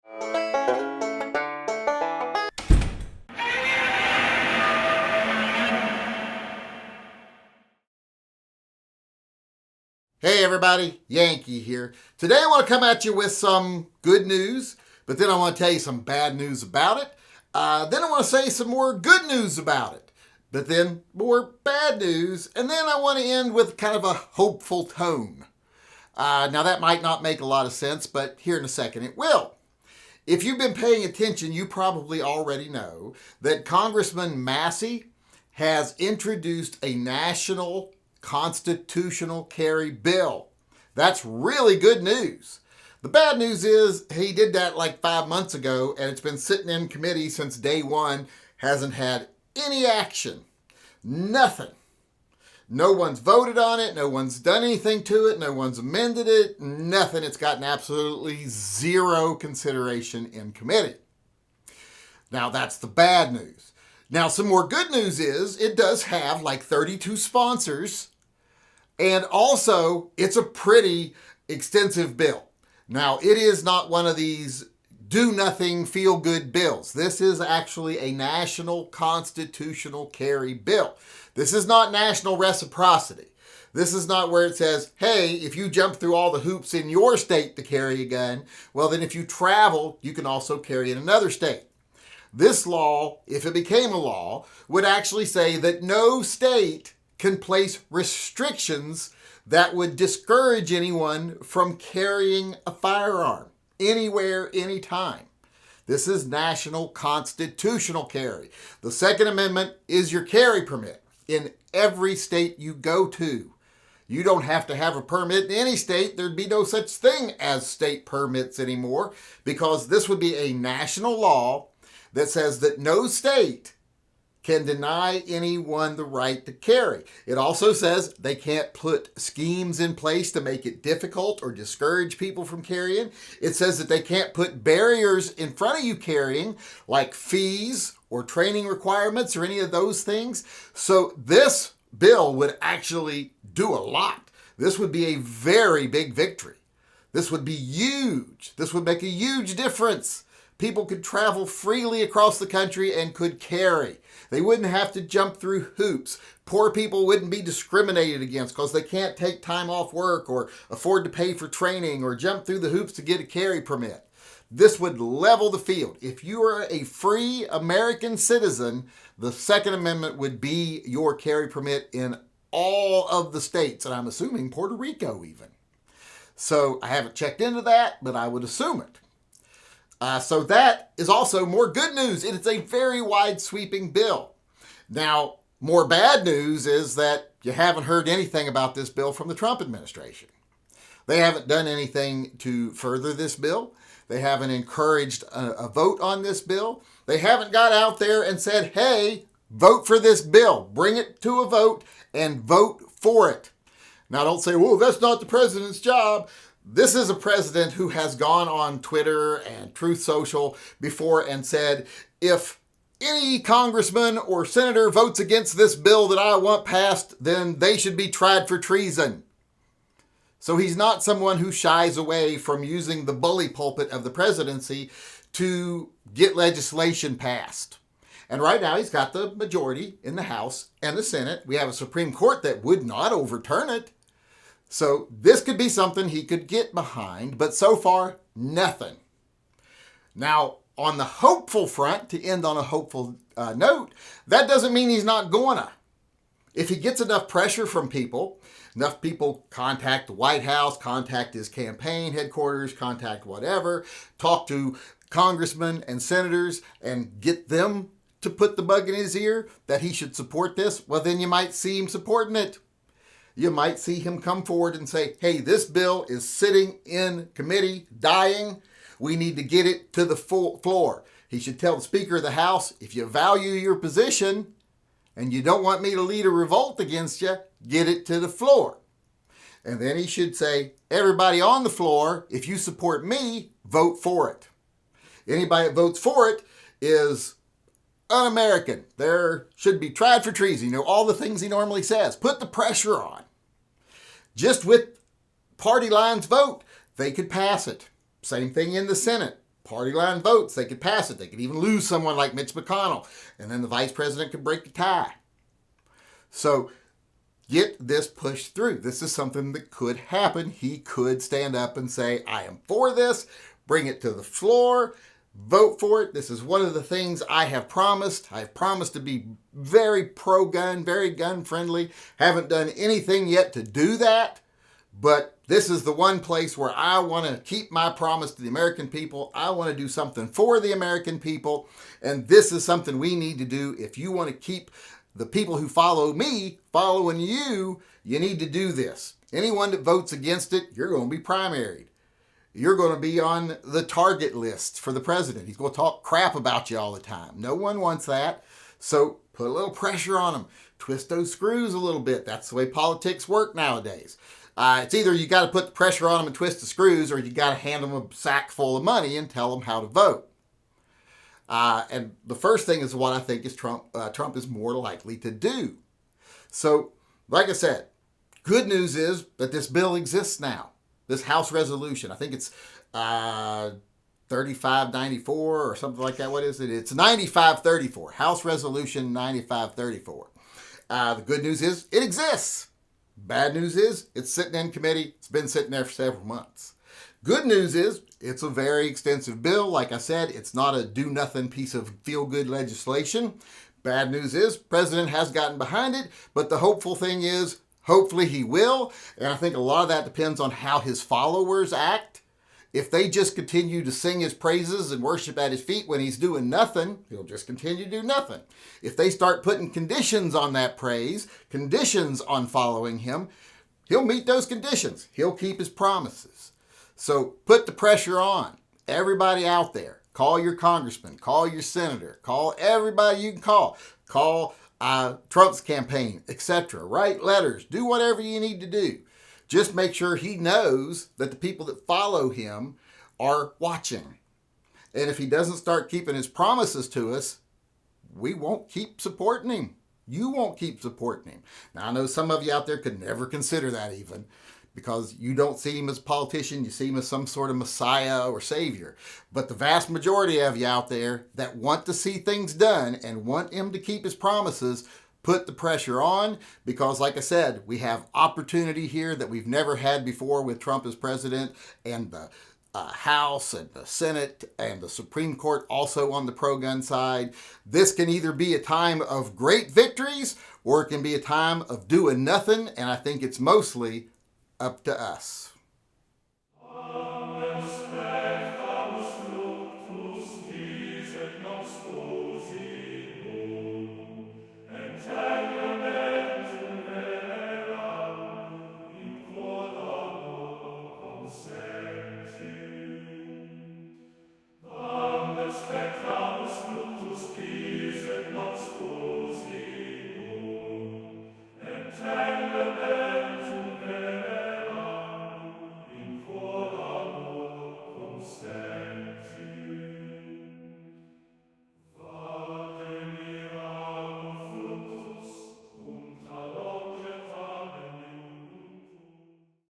Hey everybody, Yankee here. Today I want to come at you with some good news, but then I want to tell you some bad news about it. Then I want to say some more good news about it, but then more bad news, and then I want to end with kind of a hopeful tone. Now that might not make a lot of sense, but here in a second it will. If you've been paying attention, you probably already know that Congressman Massey has introduced a national constitutional carry bill. That's really good news. The bad news is he did that like 5 months ago, and it's been sitting in committee since day one, hasn't had any action. Nothing. No one's voted on it, no one's done anything to it, no one's amended it, nothing. It's gotten absolutely zero consideration in committee. Now that's the bad news. Now some more good news is it does have like 32 sponsors, and also it's a pretty extensive bill. Now it is not one of these do-nothing, feel-good bills. This is actually a national constitutional carry bill. This is not national reciprocity. This is not where it says, hey, if you jump through all the hoops in your state to carry a gun, well then if you travel, you can also carry in another state. This law, if it became a law, would actually say that no state can place restrictions that would discourage anyone from carrying a firearm anywhere, anytime. This is national constitutional carry. The Second Amendment is your carry permit in every state you go to. You don't have to have a permit in any state. There'd be no such thing as state permits anymore, because this would be a national law that says that no state can deny anyone the right to carry. It also says they can't put schemes in place to make it difficult or discourage people from carrying. It says that they can't put barriers in front of you carrying, like fees or training requirements or any of those things. So this bill would actually do a lot. This would be a very big victory. This would be huge. This would make a huge difference. People could travel freely across the country and could carry. They wouldn't have to jump through hoops. Poor people wouldn't be discriminated against because they can't take time off work or afford to pay for training or jump through the hoops to get a carry permit. This would level the field. If you are a free American citizen, the Second Amendment would be your carry permit in all of the states, and I'm assuming Puerto Rico even. So I haven't checked into that, but I would assume it. So that is also more good news. It is a very wide sweeping bill. Now, more bad news is that you haven't heard anything about this bill from the Trump administration. They haven't done anything to further this bill. They haven't encouraged a vote on this bill. They haven't got out there and said, hey, vote for this bill. Bring it to a vote and vote for it. Now, don't say, well, that's not the president's job. This is a president who has gone on Twitter and Truth Social before and said, if any congressman or senator votes against this bill that I want passed, then they should be tried for treason. So he's not someone who shies away from using the bully pulpit of the presidency to get legislation passed. And right now he's got the majority in the House and the Senate. We have a Supreme Court that would not overturn it. So this could be something he could get behind, but so far, nothing. Now, on the hopeful front, to end on a hopeful note, that doesn't mean he's not gonna. If he gets enough pressure from people, enough people contact the White House, contact his campaign headquarters, contact whatever, talk to congressmen and senators and get them to put the bug in his ear that he should support this, well, then you might see him supporting it. You might see him come forward and say, hey, this bill is sitting in committee, dying. We need to get it to the full floor. He should tell the Speaker of the House, if you value your position and you don't want me to lead a revolt against you, get it to the floor. And then he should say, everybody on the floor, if you support me, vote for it. Anybody that votes for it is un-American. They should be tried for treason. You know, all the things he normally says. Put the pressure on. Just with party lines vote, they could pass it. Same thing in the Senate. party line votes. They could pass it. They could even lose someone like Mitch McConnell. And then the vice president could break the tie. So get this pushed through. This is something that could happen. He could stand up and say, I am for this. Bring it to the floor. Vote for it. This is one of the things I have promised. I've promised to be very pro-gun, very gun-friendly. Haven't done anything yet to do that. But this is the one place where I want to keep my promise to the American people. I want to do something for the American people. And this is something we need to do. If you want to keep the people who follow me following you, you need to do this. Anyone that votes against it, you're going to be primaried. You're going to be on the target list for the president. He's going to talk crap about you all the time. No one wants that. So put a little pressure on him. Twist those screws a little bit. That's the way politics work nowadays. It's either you got to put the pressure on them and twist the screws, or you got to hand them a sack full of money and tell them how to vote. And the first thing is what I think is Trump is more likely to do. So, like I said, good news is that this bill exists now. This House resolution, I think it's 3594 or something like that. What is it? It's 9534. House Resolution 9534. The good news is it exists. Bad news is it's sitting in committee. It's been sitting there for several months. Good news is it's a very extensive bill. Like I said, it's not a do-nothing piece of feel-good legislation. Bad news is President has gotten behind it, but the hopeful thing is hopefully he will. And I think a lot of that depends on how his followers act. If they just continue to sing his praises and worship at his feet when he's doing nothing, he'll just continue to do nothing. If they start putting conditions on that praise, conditions on following him, he'll meet those conditions. He'll keep his promises. So put the pressure on. Everybody out there, call your congressman, call your senator, call everybody you can call. Call Trump's campaign, etc. Write letters. Do whatever you need to do. Just make sure he knows that the people that follow him are watching. And if he doesn't start keeping his promises to us, we won't keep supporting him. You won't keep supporting him. Now, I know some of you out there could never consider that even, because you don't see him as a politician. You see him as some sort of messiah or savior. But the vast majority of you out there that want to see things done and want him to keep his promises, put the pressure on, because like I said, we have opportunity here that we've never had before with Trump as president, and the House and the Senate and the Supreme Court also on the pro-gun side. This can either be a time of great victories or it can be a time of doing nothing, and I think it's mostly up to us. Amen.